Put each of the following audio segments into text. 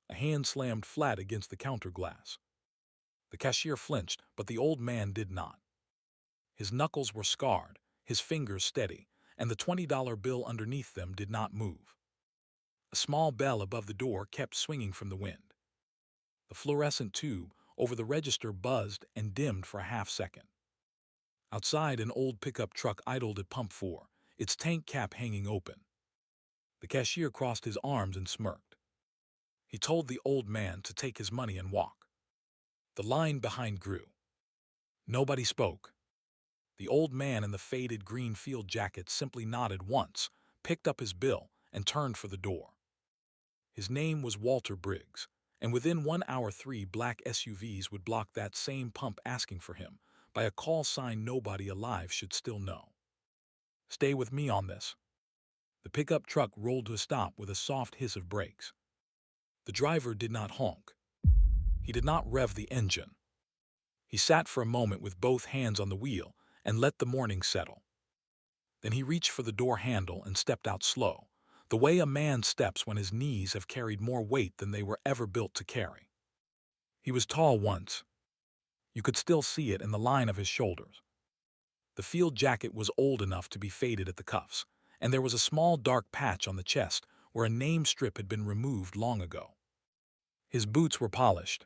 A hand slammed flat against the counter glass. The cashier flinched, but the old man did not. His knuckles were scarred, his fingers steady, and the $20 bill underneath them did not move. A small bell above the door kept swinging from the wind. The fluorescent tube over the register buzzed and dimmed for a half-second. Outside, an old pickup truck idled at pump 4, its tank cap hanging open. The cashier crossed his arms and smirked. He told the old man to take his money and walk. The line behind grew. Nobody spoke. The old man in the faded green field jacket simply nodded once, picked up his bill, and turned for the door. His name was Walter Briggs, and within 1 hour 3 black SUVs would block that same pump asking for him, by a call sign nobody alive should still know. Stay with me on this. The pickup truck rolled to a stop with a soft hiss of brakes. The driver did not honk. He did not rev the engine. He sat for a moment with both hands on the wheel and let the morning settle. Then he reached for the door handle and stepped out slow, the way a man steps when his knees have carried more weight than they were ever built to carry. He was tall once. You could still see it in the line of his shoulders. The field jacket was old enough to be faded at the cuffs, and there was a small dark patch on the chest where a name strip had been removed long ago. His boots were polished.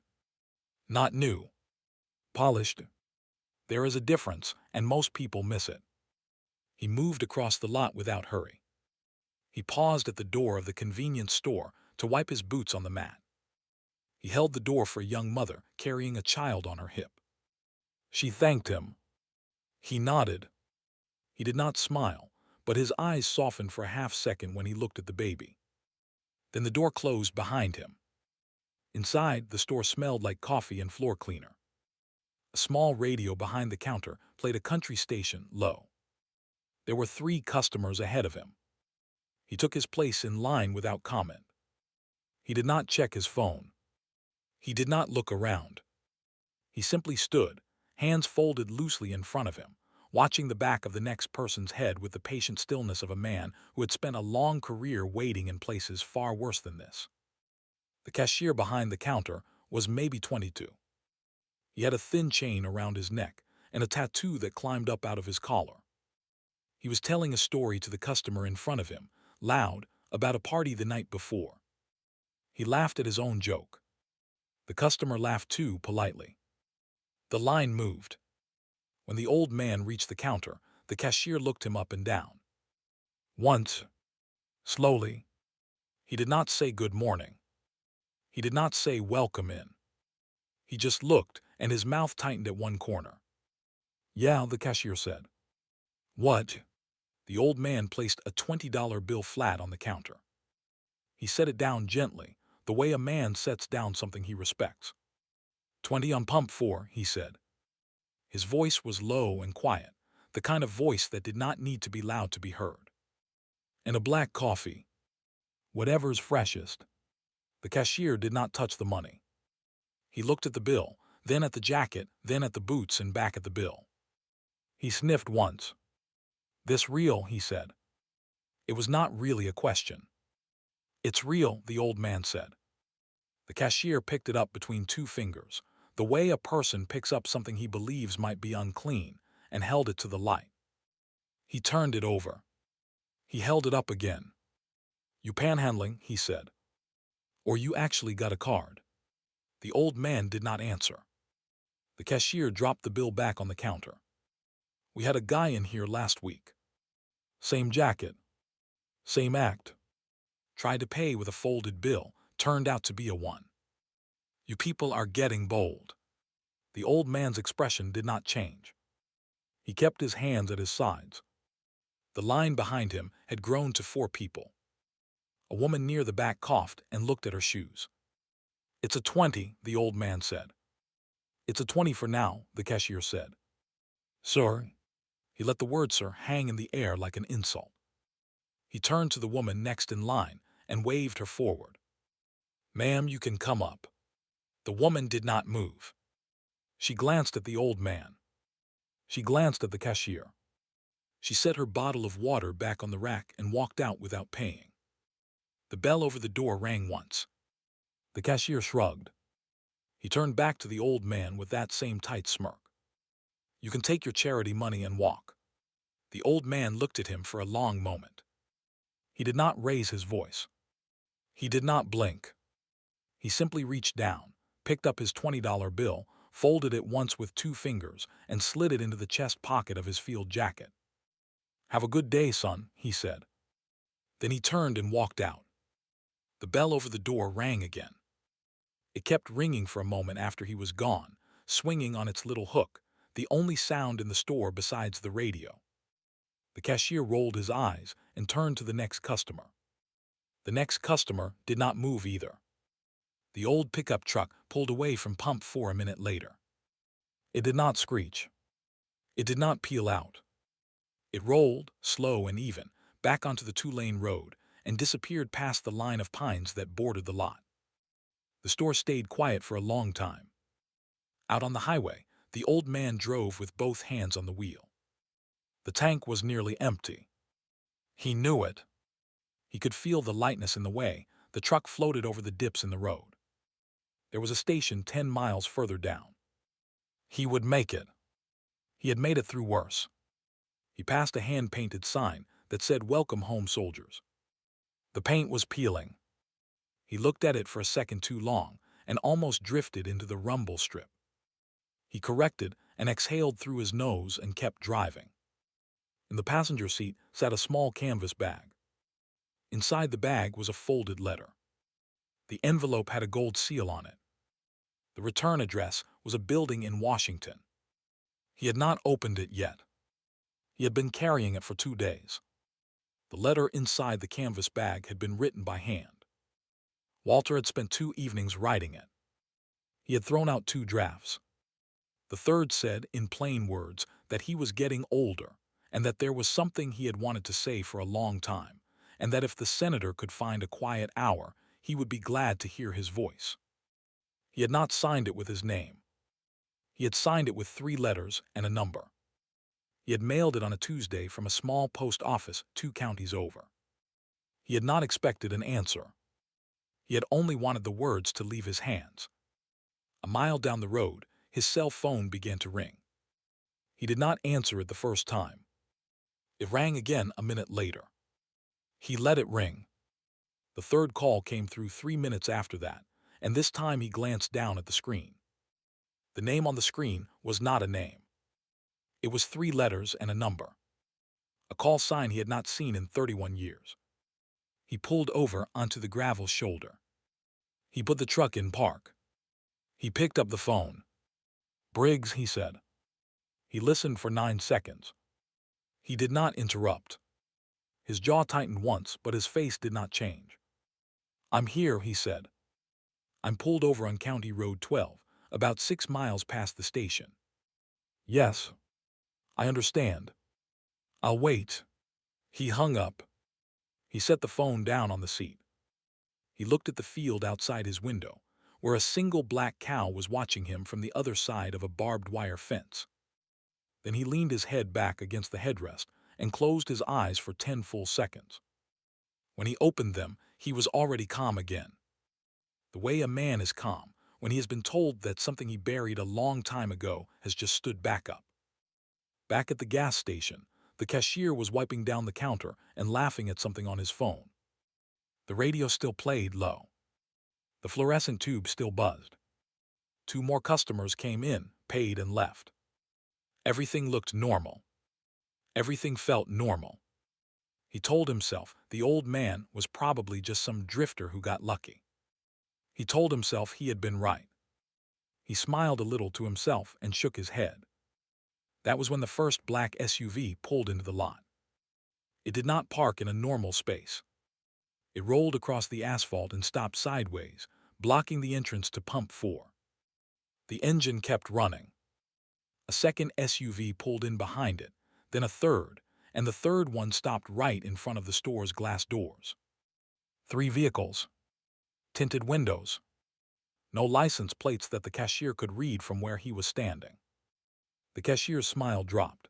Not new. Polished. There is a difference, and most people miss it. He moved across the lot without hurry. He paused at the door of the convenience store to wipe his boots on the mat. He held the door for a young mother carrying a child on her hip. She thanked him. He nodded. He did not smile, but his eyes softened for a half-second when he looked at the baby. Then the door closed behind him. Inside, the store smelled like coffee and floor cleaner. A small radio behind the counter played a country station low. There were 3 customers ahead of him. He took his place in line without comment. He did not check his phone. He did not look around. He simply stood, hands folded loosely in front of him, watching the back of the next person's head with the patient stillness of a man who had spent a long career waiting in places far worse than this. The cashier behind the counter was maybe 22. He had a thin chain around his neck and a tattoo that climbed up out of his collar. He was telling a story to the customer in front of him, loud, about a party the night before. He laughed at his own joke. The customer laughed too, politely. The line moved. When the old man reached the counter, the cashier looked him up and down. Once, slowly. He did not say good morning. He did not say welcome in. He just looked, and his mouth tightened at one corner. Yeah, the cashier said. What? The old man placed a $20 bill flat on the counter. He set it down gently, the way a man sets down something he respects. 20 on pump 4, he said. His voice was low and quiet, the kind of voice that did not need to be loud to be heard. And a black coffee. Whatever's freshest. The cashier did not touch the money. He looked at the bill, then at the jacket, then at the boots and back at the bill. He sniffed once. This real, he said. It was not really a question. It's real, the old man said. The cashier picked it up between 2 fingers, the way a person picks up something he believes might be unclean, and held it to the light. He turned it over. He held it up again. You panhandling, he said. Or you actually got a card. The old man did not answer. The cashier dropped the bill back on the counter. We had a guy in here last week. Same jacket. Same act. Tried to pay with a folded bill, turned out to be a 1. You people are getting bold. The old man's expression did not change. He kept his hands at his sides. The line behind him had grown to 4 people. A woman near the back coughed and looked at her shoes. It's a 20, the old man said. It's a 20 for now, the cashier said. Sir? He let the word sir hang in the air like an insult. He turned to the woman next in line and waved her forward. Ma'am, you can come up. The woman did not move. She glanced at the old man. She glanced at the cashier. She set her bottle of water back on the rack and walked out without paying. The bell over the door rang once. The cashier shrugged. He turned back to the old man with that same tight smirk. "You can take your charity money and walk." The old man looked at him for a long moment. He did not raise his voice. He did not blink. He simply reached down, picked up his $20 bill, folded it once with 2 fingers, and slid it into the chest pocket of his field jacket. "Have a good day, son," he said. Then he turned and walked out. The bell over the door rang again. It kept ringing for a moment after he was gone, swinging on its little hook, the only sound in the store besides the radio. The cashier rolled his eyes and turned to the next customer. The next customer did not move either. The old pickup truck pulled away from pump 4 a minute later. It did not screech. It did not peel out. It rolled, slow and even, back onto the 2-lane road and disappeared past the line of pines that bordered the lot. The store stayed quiet for a long time. Out on the highway, the old man drove with both hands on the wheel. The tank was nearly empty. He knew it. He could feel the lightness in the way the truck floated over the dips in the road. There was a station 10 miles further down. He would make it. He had made it through worse. He passed a hand-painted sign that said "Welcome Home, Soldiers." The paint was peeling. He looked at it for a second too long and almost drifted into the rumble strip. He corrected and exhaled through his nose and kept driving. In the passenger seat sat a small canvas bag. Inside the bag was a folded letter. The envelope had a gold seal on it. The return address was a building in Washington. He had not opened it yet. He had been carrying it for 2 days. The letter inside the canvas bag had been written by hand. Walter had spent 2 evenings writing it. He had thrown out 2 drafts. The third said, in plain words, that he was getting older, and that there was something he had wanted to say for a long time, and that if the senator could find a quiet hour, he would be glad to hear his voice. He had not signed it with his name. He had signed it with 3 letters and a number. He had mailed it on a Tuesday from a small post office 2 counties over. He had not expected an answer. He had only wanted the words to leave his hands. A mile down the road, his cell phone began to ring. He did not answer it the first time. It rang again a minute later. He let it ring. The third call came through 3 minutes after that, and this time he glanced down at the screen. The name on the screen was not a name. It was 3 letters and a number. A call sign he had not seen in 31 years. He pulled over onto the gravel shoulder. He put the truck in park. He picked up the phone. "Briggs," he said. He listened for 9 seconds. He did not interrupt. His jaw tightened once, but his face did not change. "I'm here," he said. "I'm pulled over on County Road 12, about 6 miles past the station." "Yes, I understand. I'll wait." He hung up. He set the phone down on the seat. He looked at the field outside his window, where a single black cow was watching him from the other side of a barbed wire fence. Then he leaned his head back against the headrest and closed his eyes for 10 full seconds. When he opened them, he was already calm again. The way a man is calm when he has been told that something he buried a long time ago has just stood back up. Back at the gas station, the cashier was wiping down the counter and laughing at something on his phone. The radio still played low. The fluorescent tube still buzzed. 2 more customers came in, paid, and left. Everything looked normal. Everything felt normal. He told himself the old man was probably just some drifter who got lucky. He told himself he had been right. He smiled a little to himself and shook his head. That was when the first black SUV pulled into the lot. It did not park in a normal space. It rolled across the asphalt and stopped sideways, blocking the entrance to pump 4. The engine kept running. A second SUV pulled in behind it, then a third, and the third one stopped right in front of the store's glass doors. 3 vehicles. Tinted windows. No license plates that the cashier could read from where he was standing. The cashier's smile dropped.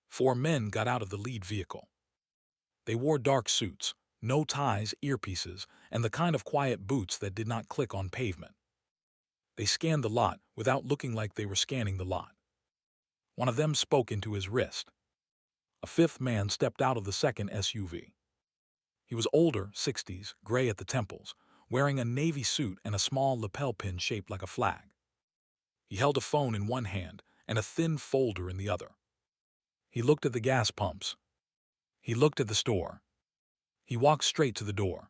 4 men got out of the lead vehicle. They wore dark suits, No ties, earpieces, and the kind of quiet boots that did not click on pavement. They scanned the lot without looking like they were scanning the lot. One of them spoke into his wrist. A fifth man stepped out of the second SUV. He was older, 60s, gray at the temples, wearing a navy suit and a small lapel pin shaped like a flag. He held a phone in one hand and a thin folder in the other. He looked at the gas pumps. He looked at the store. He walked straight to the door.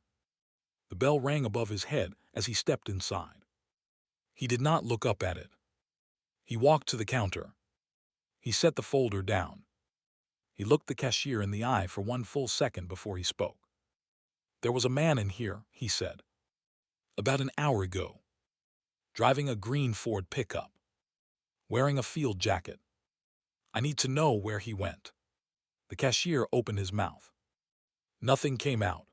The bell rang above his head as he stepped inside. He did not look up at it. He walked to the counter. He set the folder down. He looked the cashier in the eye for one full second before he spoke. "There was a man in here," he said, "about an hour ago, driving a green Ford pickup, wearing a field jacket. I need to know where he went." The cashier opened his mouth. Nothing came out.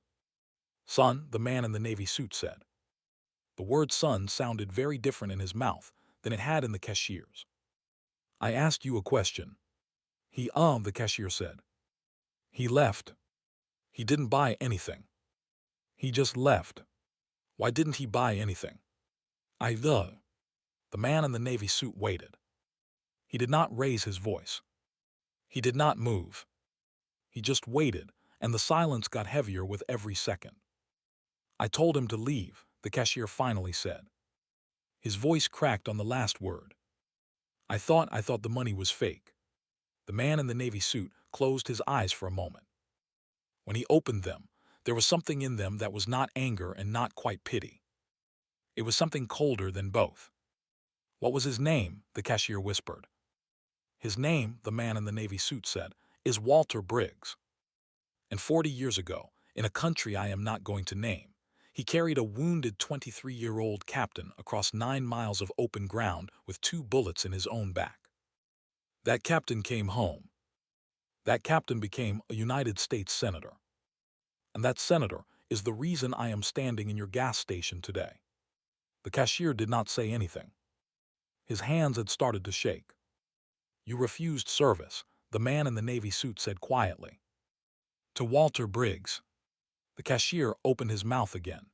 "Son," the man in the navy suit said. The word son sounded very different in his mouth than it had in the cashier's. "I asked you a question." The cashier said. "He left. He didn't buy anything. He just left." "Why didn't he buy anything?" The man in the navy suit waited. He did not raise his voice. He did not move. He just waited, and the silence got heavier with every second. "I told him to leave," the cashier finally said. His voice cracked on the last word. I thought the money was fake." The man in the navy suit closed his eyes for a moment. When he opened them, there was something in them that was not anger and not quite pity. It was something colder than both. "What was his name?" the cashier whispered. "His name," the man in the navy suit said, "is Walter Briggs. And 40 years ago, in a country I am not going to name, he carried a wounded 23-year-old captain across 9 miles of open ground with 2 bullets in his own back. That captain came home. That captain became a United States Senator. And that senator is the reason I am standing in your gas station today." The cashier did not say anything. His hands had started to shake. "You refused service," the man in the navy suit said quietly. "To Walter Briggs." The cashier opened his mouth again.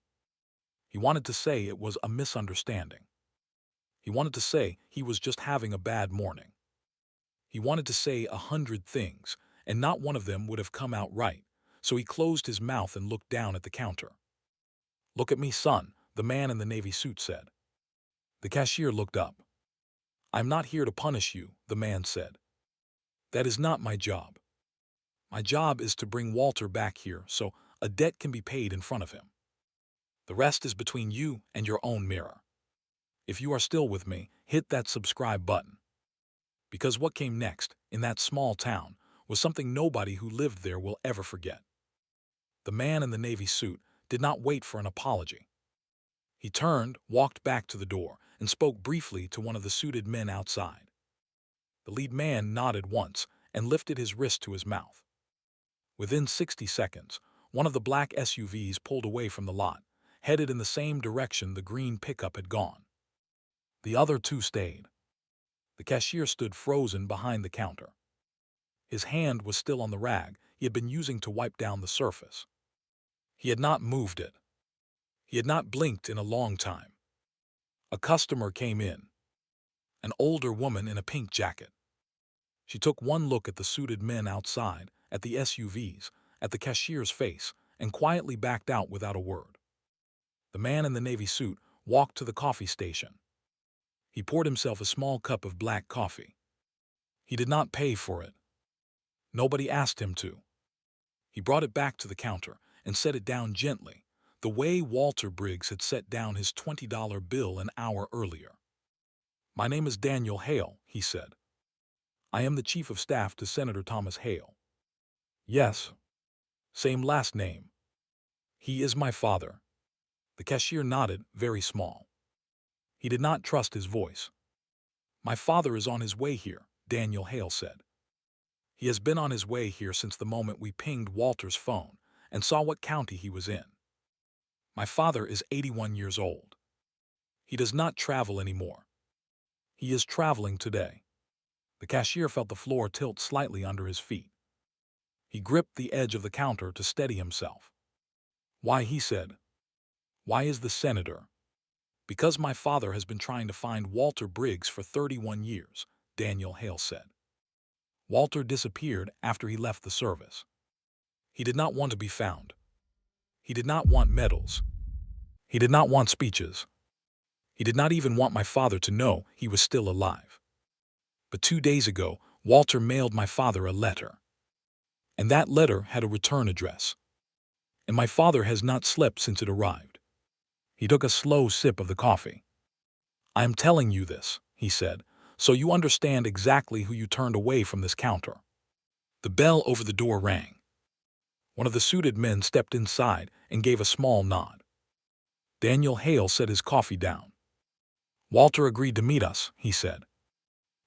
He wanted to say it was a misunderstanding. He wanted to say he was just having a bad morning. He wanted to say 100 things, and not one of them would have come out right, so he closed his mouth and looked down at the counter. "Look at me, son," the man in the navy suit said. The cashier looked up. "I'm not here to punish you," the man said. "That is not my job. My job is to bring Walter back here so a debt can be paid in front of him. The rest is between you and your own mirror. If you are still with me, hit that subscribe button." Because what came next, in that small town, was something nobody who lived there will ever forget. The man in the navy suit did not wait for an apology. He turned, walked back to the door, and spoke briefly to one of the suited men outside. The lead man nodded once and lifted his wrist to his mouth. Within 60 seconds, one of the black SUVs pulled away from the lot, headed in the same direction the green pickup had gone. The other 2 stayed. The cashier stood frozen behind the counter. His hand was still on the rag he had been using to wipe down the surface. He had not moved it. He had not blinked in a long time. A customer came in. An older woman in a pink jacket. She took one look at the suited men outside, at the SUVs, at the cashier's face, and quietly backed out without a word. The man in the navy suit walked to the coffee station. He poured himself a small cup of black coffee. He did not pay for it. Nobody asked him to. He brought it back to the counter and set it down gently, the way Walter Briggs had set down his $20 bill an hour earlier. "My name is Daniel Hale," he said. "I am the chief of staff to Senator Thomas Hale." "Yes. Same last name." "He is my father." The cashier nodded, very small. He did not trust his voice. "My father is on his way here," Daniel Hale said. "He has been on his way here since the moment we pinged Walter's phone and saw what county he was in. My father is 81 years old. He does not travel anymore. He is traveling today." The cashier felt the floor tilt slightly under his feet. He gripped the edge of the counter to steady himself. Why, he said. Why is the senator? Because my father has been trying to find Walter Briggs for 31 years, Daniel Hale said. Walter disappeared after he left the service. He did not want to be found. He did not want medals. He did not want speeches. He did not even want my father to know he was still alive. But 2 days ago, Walter mailed my father a letter. And that letter had a return address. And my father has not slept since it arrived. He took a slow sip of the coffee. I am telling you this, he said, so you understand exactly who you turned away from this counter. The bell over the door rang. One of the suited men stepped inside and gave a small nod. Daniel Hale set his coffee down. Walter agreed to meet us, he said.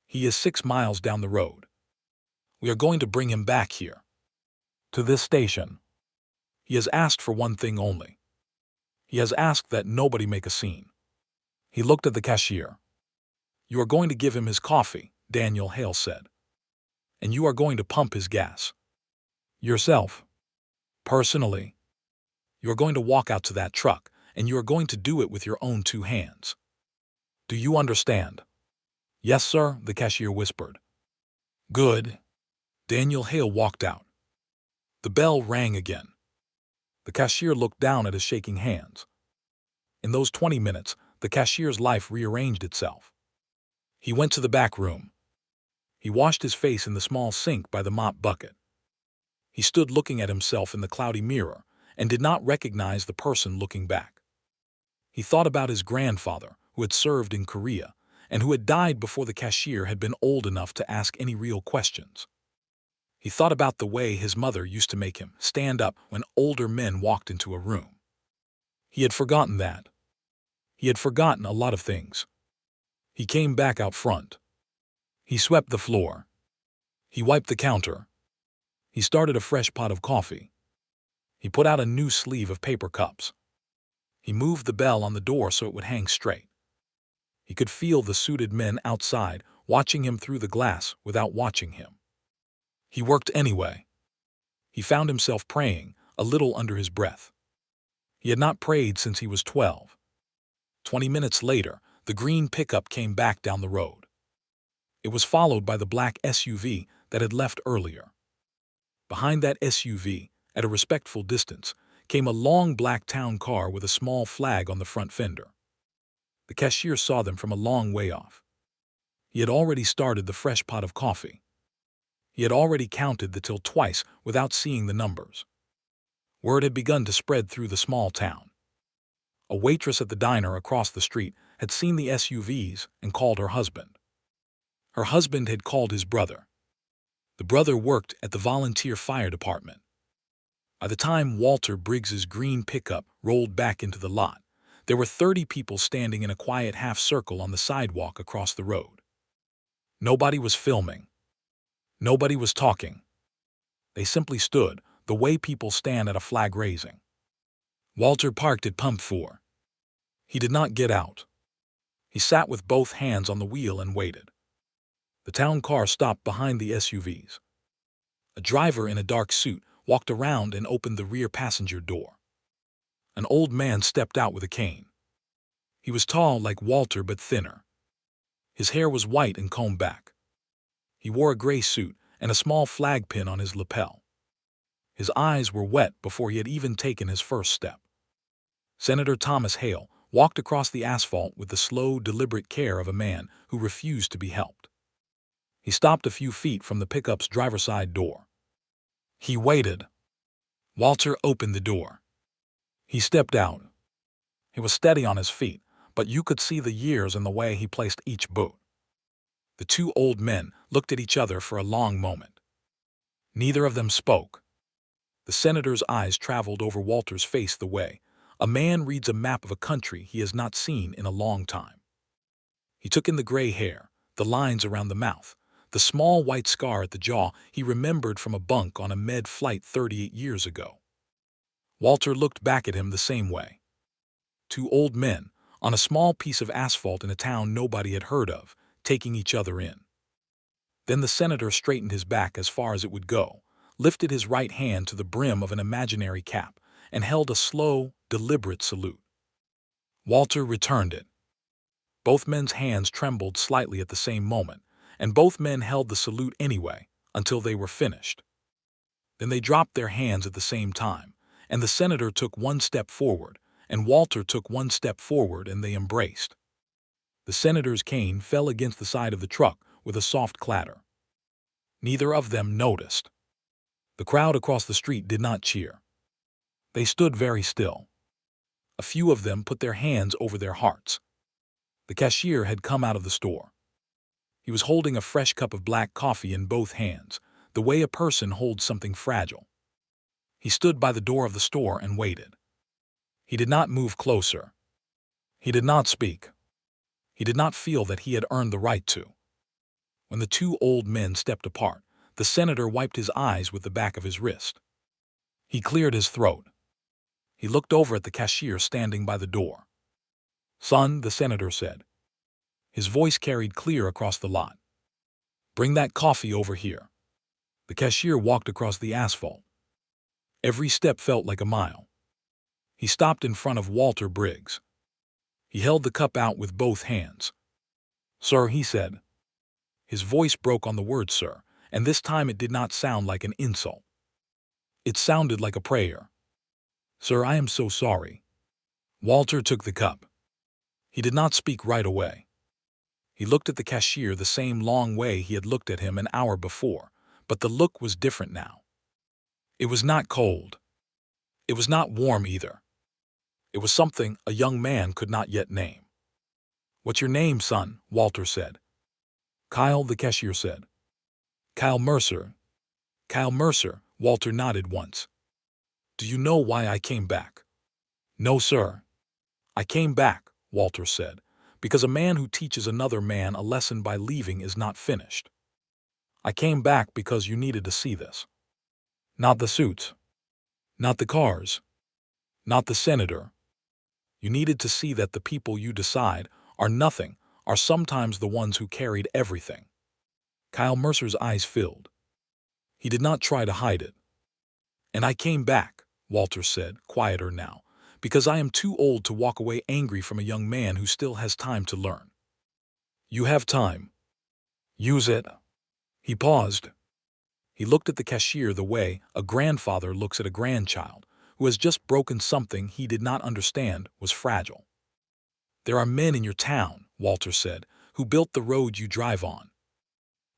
He is 6 miles down the road. We are going to bring him back here. To this station. He has asked for one thing only. He has asked that nobody make a scene. He looked at the cashier. You are going to give him his coffee, Daniel Hale said. And you are going to pump his gas. Yourself. Personally. You are going to walk out to that truck, and you are going to do it with your own 2 hands. Do you understand? Yes, sir, the cashier whispered. Good. Daniel Hale walked out. The bell rang again. The cashier looked down at his shaking hands. In those 20 minutes, the cashier's life rearranged itself. He went to the back room. He washed his face in the small sink by the mop bucket. He stood looking at himself in the cloudy mirror and did not recognize the person looking back. He thought about his grandfather, who had served in Korea and who had died before the cashier had been old enough to ask any real questions. He thought about the way his mother used to make him stand up when older men walked into a room. He had forgotten that. He had forgotten a lot of things. He came back out front. He swept the floor. He wiped the counter. He started a fresh pot of coffee. He put out a new sleeve of paper cups. He moved the bell on the door so it would hang straight. He could feel the suited men outside watching him through the glass without watching him. He worked anyway. He found himself praying, a little under his breath. He had not prayed since he was 12. 20 minutes later, the green pickup came back down the road. It was followed by the black SUV that had left earlier. Behind that SUV, at a respectful distance, came a long black town car with a small flag on the front fender. The cashier saw them from a long way off. He had already started the fresh pot of coffee. He had already counted the till twice without seeing the numbers. Word had begun to spread through the small town. A waitress at the diner across the street had seen the SUVs and called her husband. Her husband had called his brother. The brother worked at the volunteer fire department. By the time Walter Briggs's green pickup rolled back into the lot, there were 30 people standing in a quiet half-circle on the sidewalk across the road. Nobody was filming. Nobody was talking. They simply stood, the way people stand at a flag raising. Walter parked at pump 4. He did not get out. He sat with both hands on the wheel and waited. The town car stopped behind the SUVs. A driver in a dark suit walked around and opened the rear passenger door. An old man stepped out with a cane. He was tall like Walter but thinner. His hair was white and combed back. He wore a gray suit and a small flag pin on his lapel. His eyes were wet before he had even taken his first step. Senator Thomas Hale walked across the asphalt with the slow, deliberate care of a man who refused to be helped. He stopped a few feet from the pickup's driver's side door. He waited. Walter opened the door. He stepped out. He was steady on his feet, but you could see the years in the way he placed each boot. The 2 old men looked at each other for a long moment. Neither of them spoke. The senator's eyes traveled over Walter's face the way a man reads a map of a country he has not seen in a long time. He took in the gray hair, the lines around the mouth, the small white scar at the jaw he remembered from a bunk on a med flight 38 years ago. Walter looked back at him the same way. 2 old men, on a small piece of asphalt in a town nobody had heard of, taking each other in. Then the senator straightened his back as far as it would go, lifted his right hand to the brim of an imaginary cap, and held a slow, deliberate salute. Walter returned it. Both men's hands trembled slightly at the same moment, and both men held the salute anyway, until they were finished. Then they dropped their hands at the same time, and the senator took one step forward, and Walter took one step forward, and they embraced. The senator's cane fell against the side of the truck with a soft clatter. Neither of them noticed. The crowd across the street did not cheer. They stood very still. A few of them put their hands over their hearts. The cashier had come out of the store. He was holding a fresh cup of black coffee in both hands, the way a person holds something fragile. He stood by the door of the store and waited. He did not move closer. He did not speak. He did not feel that he had earned the right to. When the two old men stepped apart, the senator wiped his eyes with the back of his wrist. He cleared his throat. He looked over at the cashier standing by the door. "Son," the senator said. His voice carried clear across the lot. "Bring that coffee over here." The cashier walked across the asphalt. Every step felt like a mile. He stopped in front of Walter Briggs. He held the cup out with both hands. "Sir," he said. His voice broke on the word "sir," and this time it did not sound like an insult. It sounded like a prayer. "Sir, I am so sorry." Walter took the cup. He did not speak right away. He looked at the cashier the same long way he had looked at him an hour before, but the look was different now. It was not cold. It was not warm either. It was something a young man could not yet name. "What's your name, son?" Walter said. "Kyle," the cashier said. "Kyle Mercer." "Kyle Mercer," Walter nodded once. "Do you know why I came back?" "No, sir." "I came back," Walter said, "because a man who teaches another man a lesson by leaving is not finished. I came back because you needed to see this. Not the suits. Not the cars. Not the senator. You needed to see that the people you decide are nothing are sometimes the ones who carried everything." Kyle Mercer's eyes filled. He did not try to hide it. "And I came back," Walter said, quieter now, "because I am too old to walk away angry from a young man who still has time to learn. You have time. Use it." He paused. He looked at the cashier the way a grandfather looks at a grandchild who has just broken something he did not understand was fragile. "There are men in your town," Walter said, "who built the road you drive on.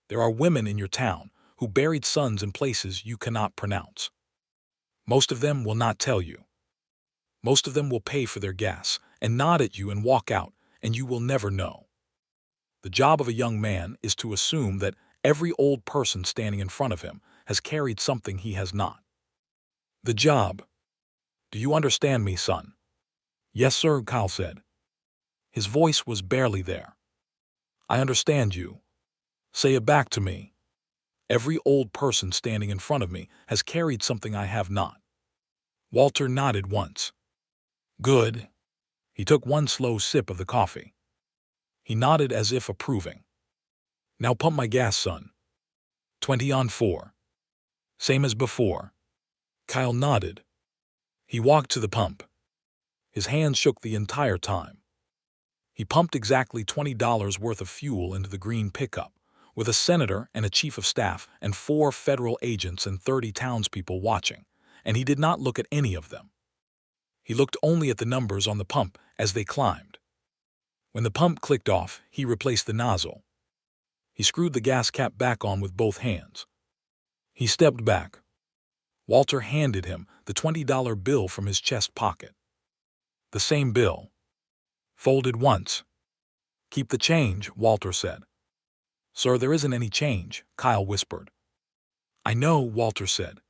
There are women in your town who buried sons in places you cannot pronounce. Most of them will not tell you. Most of them will pay for their gas and nod at you and walk out, and you will never know. The job of a young man is to assume that every old person standing in front of him has carried something he has not. The job. Do you understand me, son?" "Yes, sir," Kyle said. His voice was barely there. "I understand you. Say it back to me. Every old person standing in front of me has carried something I have not." Walter nodded once. "Good." He took one slow sip of the coffee. He nodded as if approving. "Now pump my gas, son." 20 on 4. "Same as before." Kyle nodded. He walked to the pump. His hands shook the entire time. He pumped exactly $20 worth of fuel into the green pickup, with a senator and a chief of staff and 4 federal agents and 30 townspeople watching, and he did not look at any of them. He looked only at the numbers on the pump as they climbed. When the pump clicked off, he replaced the nozzle. He screwed the gas cap back on with both hands. He stepped back. Walter handed him the $20 bill from his chest pocket. The same bill. Folded once. "Keep the change," Walter said. "Sir, there isn't any change," Kyle whispered. "I know," Walter said.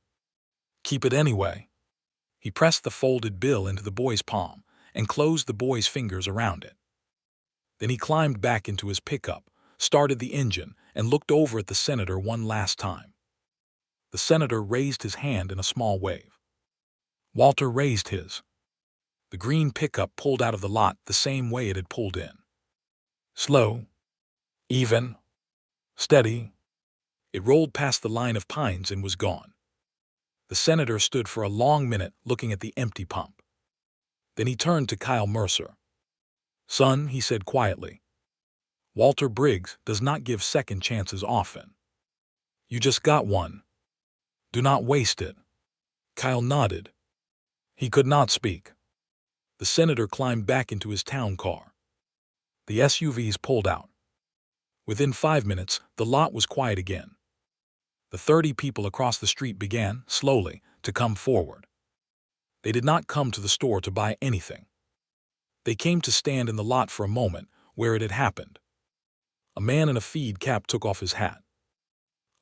"Keep it anyway." He pressed the folded bill into the boy's palm and closed the boy's fingers around it. Then he climbed back into his pickup, started the engine, and looked over at the senator one last time. The senator raised his hand in a small wave. Walter raised his. The green pickup pulled out of the lot the same way it had pulled in. Slow. Even. Steady. It rolled past the line of pines and was gone. The senator stood for a long minute looking at the empty pump. Then he turned to Kyle Mercer. "Son," he said quietly, "Walter Briggs does not give second chances often. You just got one. Do not waste it." Kyle nodded. He could not speak. The senator climbed back into his town car. The SUVs pulled out. Within 5 minutes, the lot was quiet again. The 30 people across the street began, slowly, to come forward. They did not come to the store to buy anything. They came to stand in the lot for a moment where it had happened. A man in a feed cap took off his hat.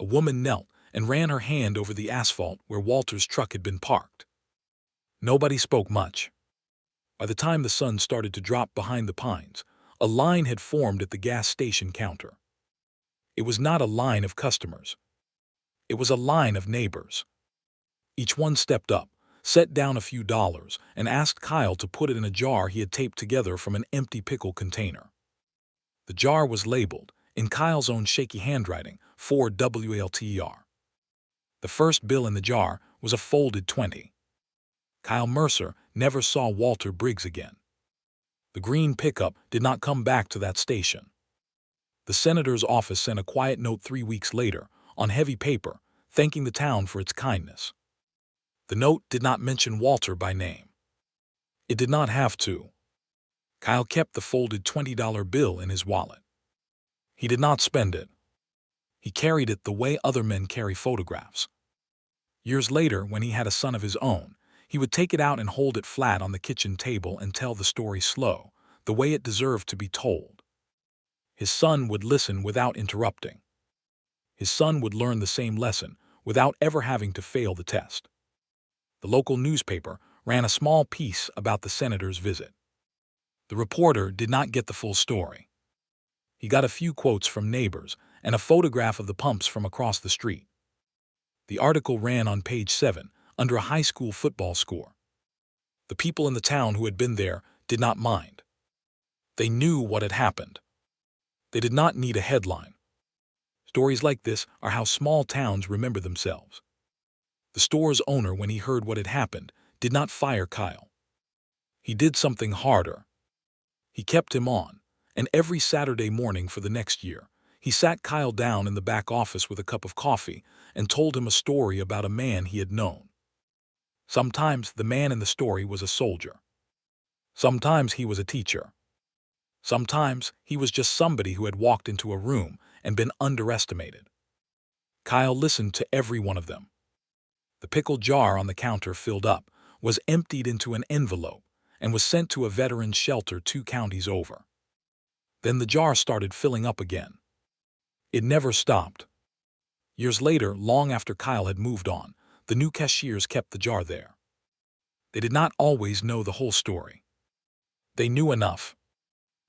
A woman knelt and ran her hand over the asphalt where Walter's truck had been parked. Nobody spoke much. By the time the sun started to drop behind the pines, a line had formed at the gas station counter. It was not a line of customers. It was a line of neighbors. Each one stepped up, set down a few dollars, and asked Kyle to put it in a jar he had taped together from an empty pickle container. The jar was labeled, in Kyle's own shaky handwriting, for WLTER. The first bill in the jar was a folded 20. Kyle Mercer never saw Walter Briggs again. The green pickup did not come back to that station. The senator's office sent a quiet note 3 weeks later, on heavy paper, thanking the town for its kindness. The note did not mention Walter by name. It did not have to. Kyle kept the folded $20 bill in his wallet. He did not spend it. He carried it the way other men carry photographs. Years later, when he had a son of his own, he would take it out and hold it flat on the kitchen table and tell the story slow, the way it deserved to be told. His son would listen without interrupting. His son would learn the same lesson without ever having to fail the test. The local newspaper ran a small piece about the senator's visit. The reporter did not get the full story. He got a few quotes from neighbors and a photograph of the pumps from across the street. The article ran on page 7, under a high school football score. The people in the town who had been there did not mind. They knew what had happened. They did not need a headline. Stories like this are how small towns remember themselves. The store's owner, when he heard what had happened, did not fire Kyle. He did something harder. He kept him on, and every Saturday morning for the next year, he sat Kyle down in the back office with a cup of coffee and told him a story about a man he had known. Sometimes the man in the story was a soldier. Sometimes he was a teacher. Sometimes he was just somebody who had walked into a room and been underestimated. Kyle listened to every one of them. The pickle jar on the counter filled up, was emptied into an envelope, and was sent to a veteran's shelter 2 counties over. Then the jar started filling up again. It never stopped. Years later, long after Kyle had moved on, the new cashiers kept the jar there. They did not always know the whole story. They knew enough.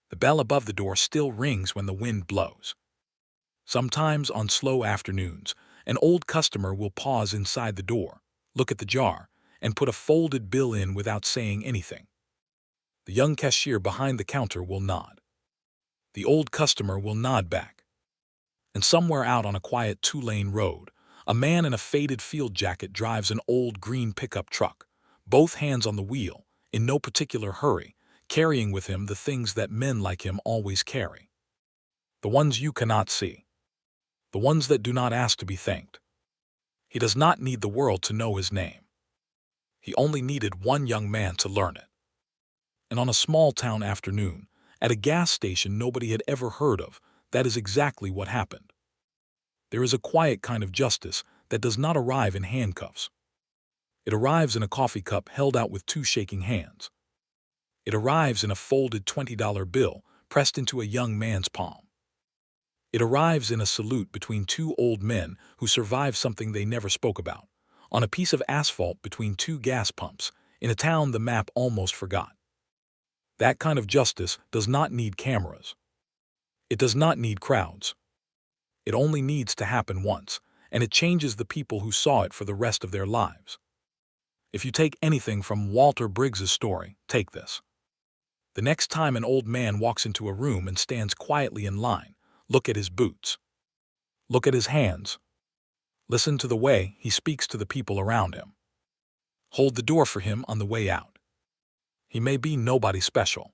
The bell above the door still rings when the wind blows. Sometimes on slow afternoons, an old customer will pause inside the door, look at the jar, and put a folded bill in without saying anything. The young cashier behind the counter will nod. The old customer will nod back. And somewhere out on a quiet 2-lane road, a man in a faded field jacket drives an old green pickup truck, both hands on the wheel, in no particular hurry, carrying with him the things that men like him always carry. The ones you cannot see. The ones that do not ask to be thanked. He does not need the world to know his name. He only needed one young man to learn it. And on a small town afternoon, at a gas station nobody had ever heard of, that is exactly what happened. There is a quiet kind of justice that does not arrive in handcuffs. It arrives in a coffee cup held out with 2 shaking hands. It arrives in a folded $20 bill pressed into a young man's palm. It arrives in a salute between 2 old men who survived something they never spoke about, on a piece of asphalt between 2 gas pumps, in a town the map almost forgot. That kind of justice does not need cameras. It does not need crowds. It only needs to happen once, and it changes the people who saw it for the rest of their lives. If you take anything from Walter Briggs's story, take this. The next time an old man walks into a room and stands quietly in line, look at his boots. Look at his hands. Listen to the way he speaks to the people around him. Hold the door for him on the way out. He may be nobody special.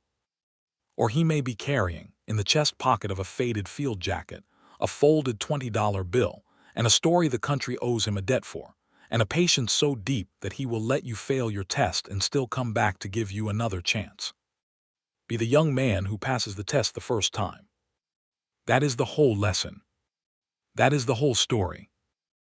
Or he may be carrying, in the chest pocket of a faded field jacket, a folded $20 bill, and a story the country owes him a debt for, and a patience so deep that he will let you fail your test and still come back to give you another chance. Be the young man who passes the test the first time. That is the whole lesson. That is the whole story.